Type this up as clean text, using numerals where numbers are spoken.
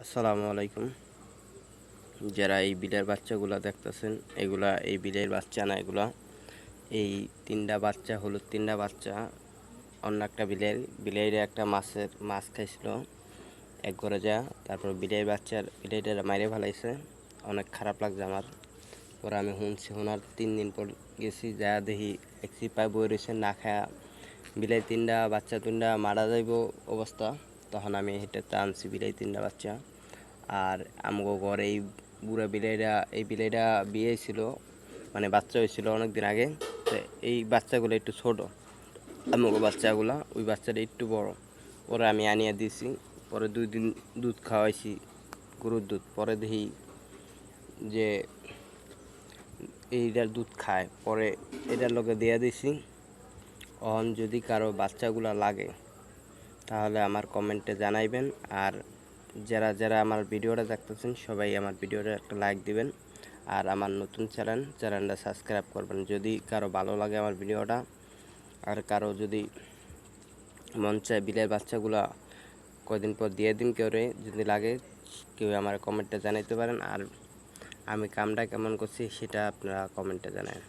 আসসালামু আলাইকুম। যারা এই বিলের বাচ্চাগুলা দেখতেছেন, এগুলা এই বিলের বাচ্চা না, এগুলা এই তিনটা বাচ্চা, হলুদ তিনটা বাচ্চা অন্য একটা বিলের একটা মাছ খাইছিল এক ঘরে যা। তারপর বিলের মাইরে ফেলাইছে। অনেক খারাপ লাগছে আমার। পরে আমি শোনার 3 দিন পর গেছি, যা দেখি এক চিপায় বই রয়েছে না খায়া বিলের তিনটা মারা যাইব অবস্থা। তখন আমি হেঁটে আনছি বিলের তিনটা বাচ্চা। আর আমগো ঘরে এই বিলাইটা বিয়ে ছিল, মানে বাচ্চা হয়েছিল অনেক দিন আগে। তো এই বাচ্চাগুলো একটু ছোট, আমগো বাচ্চাগুলা, ওই বাচ্চাটা একটু বড়। পরে আমি আনিয়া দিছি। পরে 2 দিন দুধ খাওয়াইছি, গরুর দুধ। পরে দেখি যে এইটার দুধ খায়। পরে এটার লগে দিয়া দিছি। যদি কারো বাচ্চাগুলা লাগে তাহলে আমার কমেন্টে জানাইবেন। আর যারা যারা আমার ভিডিওটা দেখতেছেন সবাই আমার ভিডিওটা একটা লাইক দিবেন। আর আমার নতুন চ্যানেলটা সাবস্ক্রাইব করবেন যদি কারো ভালো লাগে আমার ভিডিওটা। আর কারো যদি মন চায় বিলের বাচ্চাগুলা কয়দিন পর দিয়ে দিন কেউ যদি লাগে, কেউ আমার কমেন্টে জানাইতে পারেন। আর আমি কামটা কেমন করছি সেটা আপনারা কমেন্টে জানান।